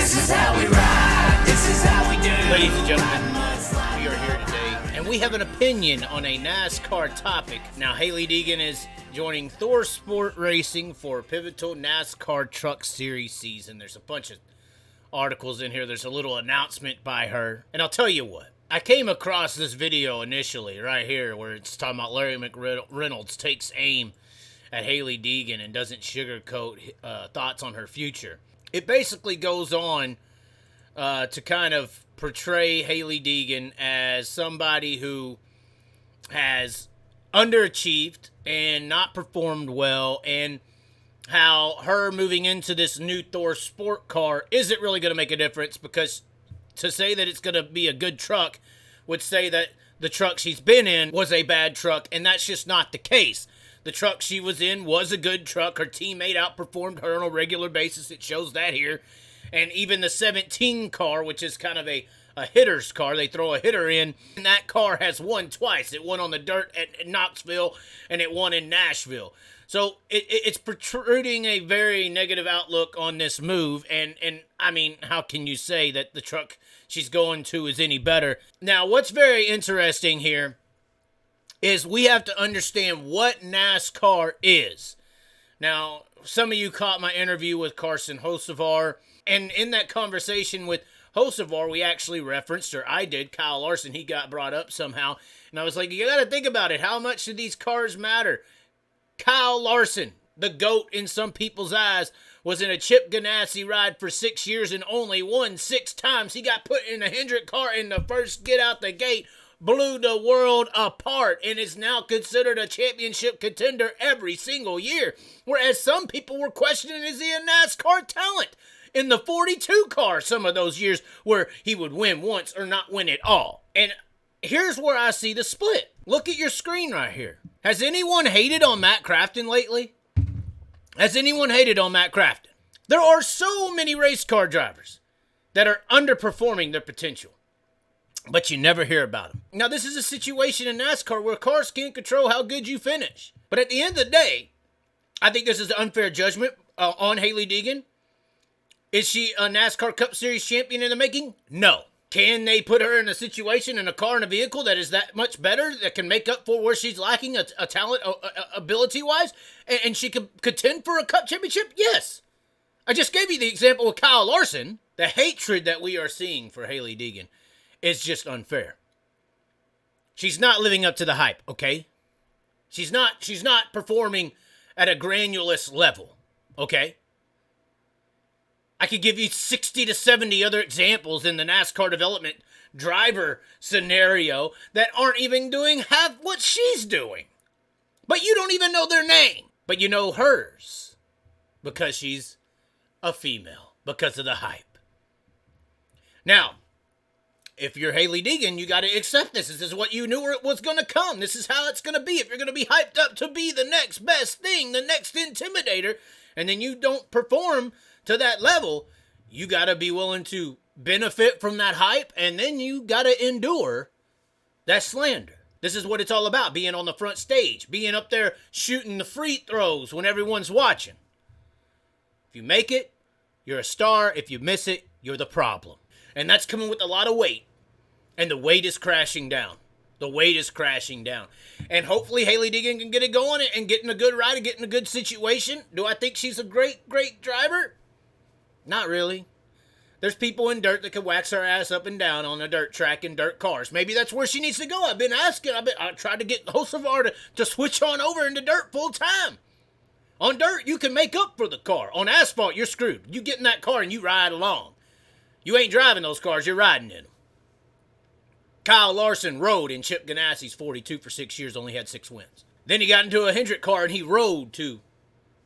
This is how we ride. This is how we do. Ladies and gentlemen, we are here today, and we have an opinion on a NASCAR topic. Now, Hailie Deegan is joining Thor Sport Racing for pivotal NASCAR Truck Series season. There's a bunch of articles in here. There's a little announcement by her. And I'll tell you what. I came across this video initially right here where it's talking about Larry McReynolds takes aim at Hailie Deegan and doesn't sugarcoat thoughts on her future. It basically goes on to kind of portray Hailie Deegan as somebody who has underachieved and not performed well, and how her moving into this new Thor Sport car isn't really going to make a difference, because to say that it's going to be a good truck would say that the truck she's been in was a bad truck, and that's just not the case. The truck she was in was a good truck. Her teammate outperformed her on a regular basis. It shows that here. And even the 17 car, which is kind of a hitter's car, they throw a hitter in, and that car has won twice. It won on the dirt at Knoxville, and it won in Nashville. So it's protruding a very negative outlook on this move, and I mean, how can you say that the truck she's going to is any better? Now, what's very interesting here is we have to understand what NASCAR is. Now, some of you caught my interview with Carson Hocevar, and in that conversation with Hocevar, we actually referenced, or I did, Kyle Larson. He got brought up somehow, and I was like, you got to think about it. How much do these cars matter? Kyle Larson, the GOAT in some people's eyes, was in a Chip Ganassi ride for 6 years and only won 6 times. He got put in a Hendrick car in the first get out the gate, blew the world apart, and is now considered a championship contender every single year. Whereas some people were questioning, is he a NASCAR talent? In the 42 car some of those years where he would win once or not win at all. And here's where I see the split. Look at your screen right here. Has anyone hated on Matt Crafton lately? Has anyone hated on Matt Crafton? There are so many race car drivers that are underperforming their potential, but you never hear about them. Now, this is a situation in NASCAR where cars can't control how good you finish. But at the end of the day, I think this is an unfair judgment on Hailie Deegan. Is she a NASCAR Cup Series champion in the making? No. Can they put her in a situation, in a car, in a vehicle that is that much better, that can make up for where she's lacking a talent, ability-wise, and she could contend for a Cup championship? Yes. I just gave you the example with Kyle Larson. The hatred that we are seeing for Hailie Deegan is just unfair. She's not living up to the hype, okay? She's not performing at a granulous level, okay? I could give you 60 to 70 other examples in the NASCAR development driver scenario that aren't even doing half what she's doing. But you don't even know their name. But you know hers because she's a female, because of the hype. Now, if you're Hailie Deegan, you got to accept this. This is what you knew it was going to come. This is how it's going to be. If you're going to be hyped up to be the next best thing, the next intimidator, and then you don't perform to that level, you got to be willing to benefit from that hype, and then you got to endure that slander. This is what it's all about, being on the front stage, being up there shooting the free throws when everyone's watching. If you make it, you're a star. If you miss it, you're the problem. And that's coming with a lot of weight, and the weight is crashing down. The weight is crashing down. And hopefully Hailie Deegan can get it going and get in a good ride and get in a good situation. Do I think she's a great, great driver? Not really. There's people in dirt that can wax her ass up and down on a dirt track in dirt cars. Maybe that's where she needs to go. I've been asking. I tried to get Hocevar to switch on over into dirt full time. On dirt, you can make up for the car. On asphalt, you're screwed. You get in that car and you ride along. You ain't driving those cars, you're riding in them. Kyle Larson rode in Chip Ganassi's 42 for 6 years, only had 6 wins. Then he got into a Hendrick car and he rode to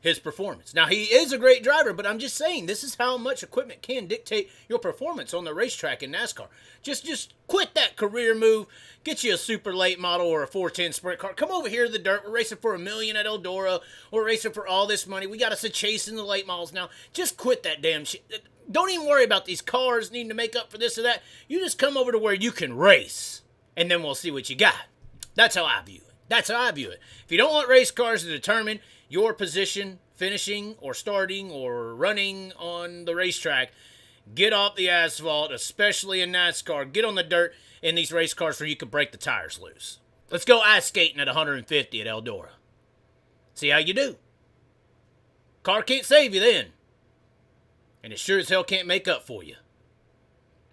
his performance. Now, he is a great driver, but I'm just saying, this is how much equipment can dictate your performance on the racetrack in NASCAR. Just quit that career move. Get you a super late model or a 410 sprint car. Come over here to the dirt. We're racing for $1 million at Eldora. We're racing for all this money. We got us a chasing the late models now. Just quit that damn shit. Don't even worry about these cars needing to make up for this or that. You just come over to where you can race, and then we'll see what you got. That's how I view it. That's how I view it. If you don't want race cars to determine your position finishing or starting or running on the racetrack, Get off the asphalt, especially in NASCAR. Get on the dirt in these race cars where you can break the tires loose. Let's go ice skating at 150 at Eldora. See how you do. Car can't save you then. And it sure as hell can't make up for you.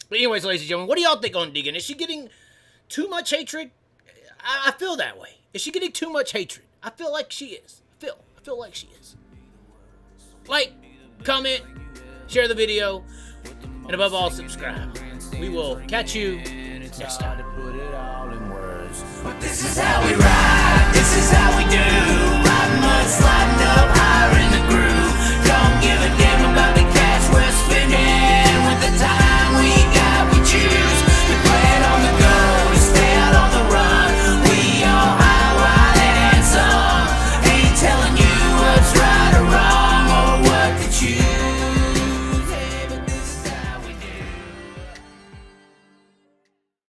But anyways, ladies and gentlemen, what do y'all think on Deegan? Is she getting too much hatred? I feel that way. Is she getting too much hatred? I feel like she is. I feel like she is. Like, comment, share the video, and above all, subscribe. We will catch you next time. This is how we ride, this is how we do. Riding mud, sliding up higher in the groove. Don't give a damn.